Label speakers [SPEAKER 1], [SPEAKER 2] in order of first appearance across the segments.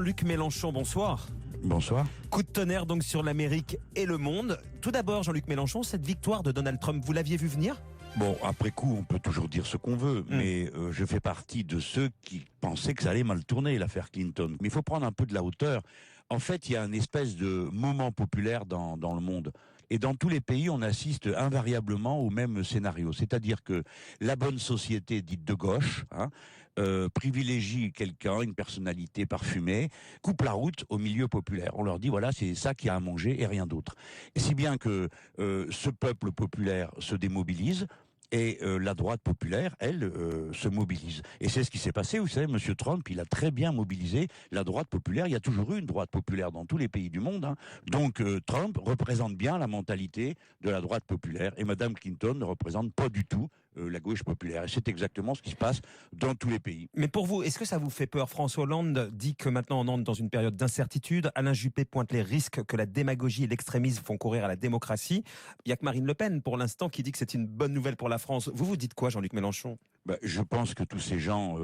[SPEAKER 1] Luc Mélenchon, bonsoir.
[SPEAKER 2] Bonsoir.
[SPEAKER 1] Coup de tonnerre donc sur l'Amérique et le monde. Tout d'abord, Jean-Luc Mélenchon, cette victoire de Donald Trump, vous l'aviez vu venir ?
[SPEAKER 2] Bon, après coup, on peut toujours dire ce qu'on veut, mais je fais partie de ceux qui pensaient que ça allait mal tourner, l'affaire Clinton. Mais il faut prendre un peu de la hauteur. En fait, il y a une espèce de moment populaire dans le monde. Et dans tous les pays, on assiste invariablement au même scénario. C'est-à-dire que la bonne société dite de gauche privilégie quelqu'un, une personnalité parfumée, coupe la route au milieu populaire. On leur dit, voilà, c'est ça qui a à manger et rien d'autre. Et si bien que ce peuple populaire se démobilise, et la droite populaire, elle, se mobilise. Et c'est ce qui s'est passé. Vous savez, Monsieur Trump, il a très bien mobilisé la droite populaire. Il y a toujours eu une droite populaire dans tous les pays du monde. Donc Trump représente bien la mentalité de la droite populaire. Et Madame Clinton ne représente pas du tout la gauche populaire. Et c'est exactement ce qui se passe dans tous les pays.
[SPEAKER 1] Mais pour vous, est-ce que ça vous fait peur ? François Hollande dit que maintenant on entre dans une période d'incertitude. Alain Juppé pointe les risques que la démagogie et l'extrémisme font courir à la démocratie. Il n'y a que Marine Le Pen, pour l'instant, qui dit que c'est une bonne nouvelle pour la France. Vous dites quoi, Jean-Luc Mélenchon ?
[SPEAKER 2] Je pense que tous ces gens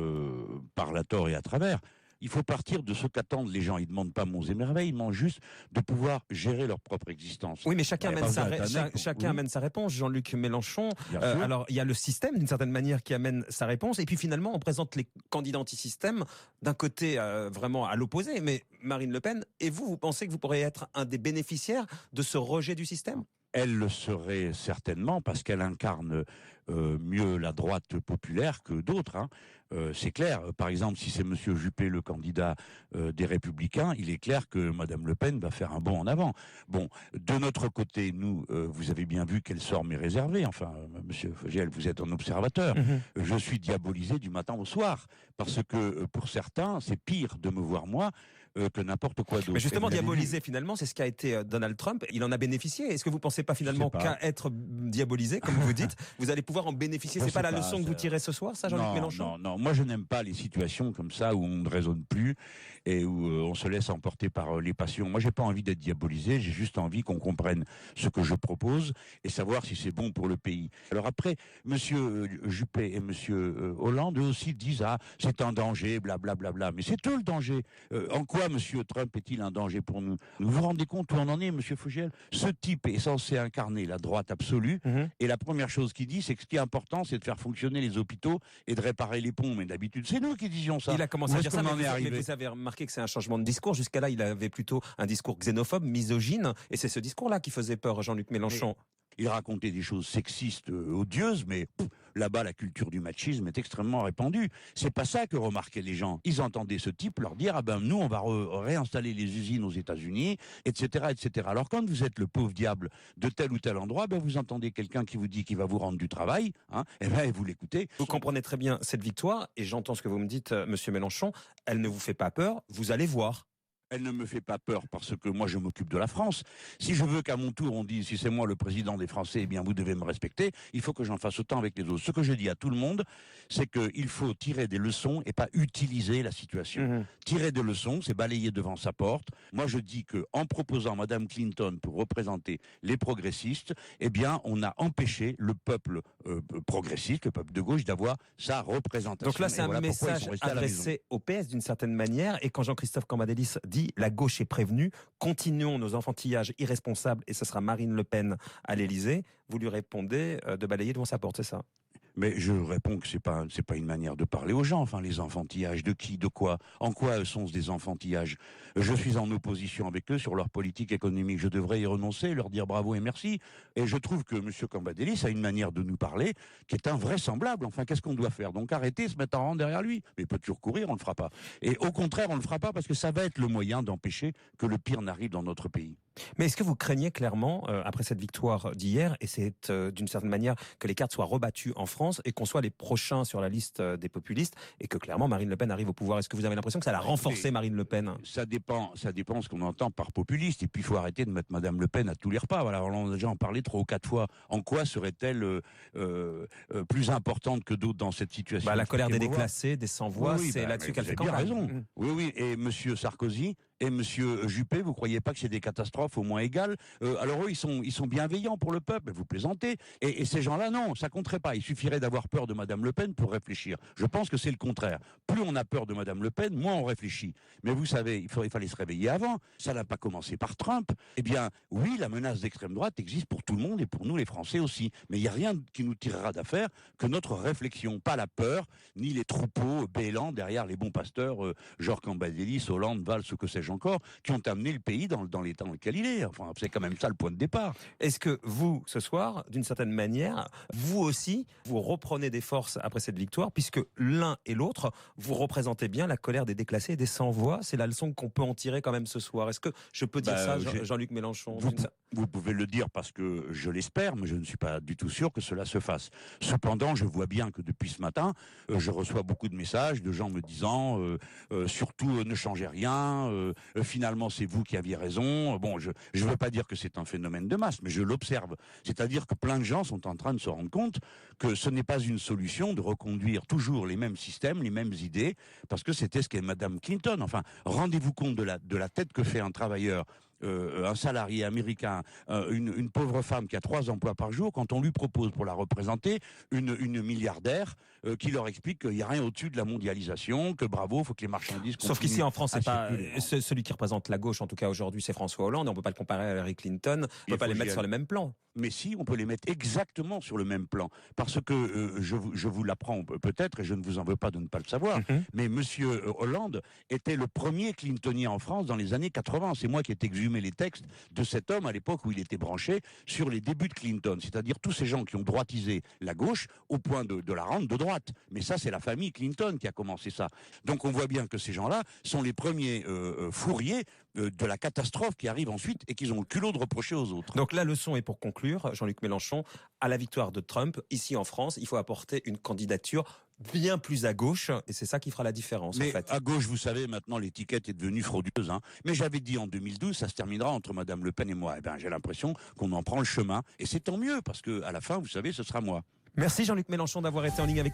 [SPEAKER 2] parlent à tort et à travers. Il faut partir de ce qu'attendent les gens. Ils ne demandent pas monts et merveilles, ils demandent juste de pouvoir gérer leur propre existence.
[SPEAKER 1] Oui, mais chacun amène sa réponse, Jean-Luc Mélenchon. Alors, il y a le système, d'une certaine manière, qui amène sa réponse. Et puis finalement, on présente les candidats anti-système d'un côté vraiment à l'opposé. Mais Marine Le Pen, et vous pensez que vous pourrez être un des bénéficiaires de ce rejet du système ?
[SPEAKER 2] Elle le serait certainement parce qu'elle incarne mieux la droite populaire que d'autres. C'est clair. Par exemple, si c'est Monsieur Juppé le candidat des Républicains, il est clair que Madame Le Pen va faire un bond en avant. Bon, de notre côté, nous, vous avez bien vu quel sort m'est réservé. Enfin, Monsieur Fogiel, vous êtes un observateur. Je suis diabolisé du matin au soir parce que pour certains, c'est pire de me voir moi que n'importe quoi d'autre.
[SPEAKER 1] Mais justement, diabolisé, finalement, c'est ce qu'a été Donald Trump. Il en a bénéficié. Est-ce que vous ne pensez pas finalement qu'à être diabolisé, comme vous dites, vous allez pouvoir en bénéficier ? C'est pas la leçon que vous tirez ce soir, ça, Jean-Luc Mélenchon ?
[SPEAKER 2] Non. Moi, je n'aime pas les situations comme ça où on ne raisonne plus et où on se laisse emporter par les passions. Moi, j'ai pas envie d'être diabolisé. J'ai juste envie qu'on comprenne ce que je propose et savoir si c'est bon pour le pays. Alors après, Monsieur Juppé et Monsieur Hollande, eux aussi disent c'est un danger, blablabla. Mais c'est eux le danger. En quoi Monsieur Trump est-il un danger pour nous ? Vous vous rendez compte où on en est, Monsieur Fogiel ? Ce type est censé incarner la droite absolue, et la première chose qu'il dit, c'est que ce qui est important, c'est de faire fonctionner les hôpitaux et de réparer les ponts. Mais d'habitude, c'est nous qui disions ça.
[SPEAKER 1] Il a commencé à dire ça, mais vous avez remarqué que c'est un changement de discours. Jusqu'à là, il avait plutôt un discours xénophobe, misogyne, et c'est ce discours-là qui faisait peur, Jean-Luc Mélenchon.
[SPEAKER 2] Il racontait des choses sexistes, odieuses, mais là-bas, la culture du machisme est extrêmement répandue. C'est pas ça que remarquaient les gens. Ils entendaient ce type leur dire nous, on va réinstaller les usines aux États-Unis, etc., etc. Alors quand vous êtes le pauvre diable de tel ou tel endroit, vous entendez quelqu'un qui vous dit qu'il va vous rendre du travail, et vous l'écoutez.
[SPEAKER 1] Vous comprenez très bien cette victoire, et j'entends ce que vous me dites, Monsieur Mélenchon. Elle ne vous fait pas peur. Vous allez voir.
[SPEAKER 2] Elle ne me fait pas peur parce que moi je m'occupe de la France. Si je veux qu'à mon tour on dise si c'est moi le président des Français, eh bien vous devez me respecter, il faut que j'en fasse autant avec les autres. Ce que je dis à tout le monde, c'est qu'il faut tirer des leçons et pas utiliser la situation. Tirer des leçons, c'est balayer devant sa porte. Moi je dis que en proposant Madame Clinton pour représenter les progressistes, eh bien on a empêché le peuple progressiste, le peuple de gauche, d'avoir sa représentation.
[SPEAKER 1] Donc là c'est un message adressé au PS d'une certaine manière, et quand Jean-Christophe Cambadélis dit la gauche est prévenue, continuons nos enfantillages irresponsables et ce sera Marine Le Pen à l'Élysée, vous lui répondez de balayer devant sa porte, c'est ça ?
[SPEAKER 2] Mais je réponds que c'est pas une manière de parler aux gens. Enfin, les enfantillages, de qui, de quoi ? En quoi sont-ce des enfantillages ? Je suis en opposition avec eux sur leur politique économique. Je devrais y renoncer, leur dire bravo et merci. Et je trouve que M. Cambadélis a une manière de nous parler qui est invraisemblable. Enfin, qu'est-ce qu'on doit faire ? Donc arrêter, se mettre en rang derrière lui. Mais il peut toujours courir, on le fera pas. Et au contraire, on le fera pas parce que ça va être le moyen d'empêcher que le pire n'arrive dans notre pays.
[SPEAKER 1] Mais est-ce que vous craignez clairement, après cette victoire d'hier, et c'est d'une certaine manière que les cartes soient rebattues en France et qu'on soit les prochains sur la liste des populistes et que clairement Marine Le Pen arrive au pouvoir ? Est-ce que vous avez l'impression que ça a renforcé Marine Le Pen ?
[SPEAKER 2] Ça dépend ce qu'on entend par populiste. Et puis il faut arrêter de mettre Madame Le Pen à tous les repas. Voilà, on a déjà en parlé 3 ou 4 fois. En quoi serait-elle plus importante que d'autres dans cette situation ?
[SPEAKER 1] La colère des déclassés, des sans-voix, c'est là-dessus qu'elle fait campagne.
[SPEAKER 2] Vous avez bien raison. Oui. Et Monsieur Sarkozy Et Monsieur Juppé, vous croyez pas que c'est des catastrophes au moins égales? Alors eux, ils sont bienveillants pour le peuple, vous plaisantez. Et ces gens-là, non, ça compterait pas. Il suffirait d'avoir peur de Madame Le Pen pour réfléchir. Je pense que c'est le contraire. Plus on a peur de Madame Le Pen, moins on réfléchit. Mais vous savez, il fallait se réveiller avant. Ça n'a pas commencé par Trump. Eh bien, oui, la menace d'extrême droite existe pour tout le monde et pour nous les Français aussi. Mais il n'y a rien qui nous tirera d'affaire que notre réflexion, pas la peur, ni les troupeaux bêlants derrière les bons pasteurs, Georges Cambadélis, Hollande, Valls, ce que sais-je encore, qui ont amené le pays dans l'état dans lequel il est. Enfin, c'est quand même ça le point de départ.
[SPEAKER 1] Est-ce que vous, ce soir, d'une certaine manière, vous aussi, vous reprenez des forces après cette victoire, puisque l'un et l'autre, vous représentez bien la colère des déclassés et des sans-voix? C'est la leçon qu'on peut en tirer quand même ce soir. Est-ce que je peux dire ça, Jean-Luc Mélenchon?
[SPEAKER 2] Vous pouvez le dire parce que je l'espère, mais je ne suis pas du tout sûr que cela se fasse. Cependant, je vois bien que depuis ce matin, je reçois beaucoup de messages de gens me disant surtout ne changez rien, finalement c'est vous qui aviez raison. Bon, je ne veux pas dire que c'est un phénomène de masse, mais je l'observe. C'est-à-dire que plein de gens sont en train de se rendre compte que ce n'est pas une solution de reconduire toujours les mêmes systèmes, les mêmes idées, parce que c'était ce qu'est Madame Clinton. Enfin, rendez-vous compte de la tête que fait un travailleur, un salarié américain, une pauvre femme qui a 3 emplois par jour, quand on lui propose pour la représenter une milliardaire qui leur explique qu'il n'y a rien au-dessus de la mondialisation, que bravo, il faut que les marchandises continuent.
[SPEAKER 1] Sauf qu'ici en France, c'est pas celui qui représente la gauche, en tout cas aujourd'hui, c'est François Hollande. On ne peut pas le comparer à Hillary Clinton. On ne peut pas les mettre sur le même plan.
[SPEAKER 2] Mais si, on peut les mettre exactement sur le même plan. Parce que je vous l'apprends peut-être, et je ne vous en veux pas de ne pas le savoir, mais Monsieur Hollande était le premier Clintonien en France dans les années 80. C'est moi qui ai exhumé les textes de cet homme à l'époque où il était branché sur les débuts de Clinton. C'est-à-dire tous ces gens qui ont droitisé la gauche au point de la rendre de droite. Mais ça, c'est la famille Clinton qui a commencé ça. Donc on voit bien que ces gens-là sont les premiers fourriers de la catastrophe qui arrive ensuite et qu'ils ont le culot de reprocher aux autres.
[SPEAKER 1] Donc la leçon est, pour conclure, Jean-Luc Mélenchon, à la victoire de Trump, ici en France, il faut apporter une candidature bien plus à gauche, et c'est ça qui fera la différence.
[SPEAKER 2] Mais
[SPEAKER 1] en fait.
[SPEAKER 2] À gauche, vous savez, maintenant l'étiquette est devenue frauduleuse. Mais j'avais dit en 2012, ça se terminera entre Madame Le Pen et moi. Eh ben, j'ai l'impression qu'on en prend le chemin, et c'est tant mieux, parce que à la fin, vous savez, ce sera moi.
[SPEAKER 1] Merci Jean-Luc Mélenchon d'avoir été en ligne avec nous.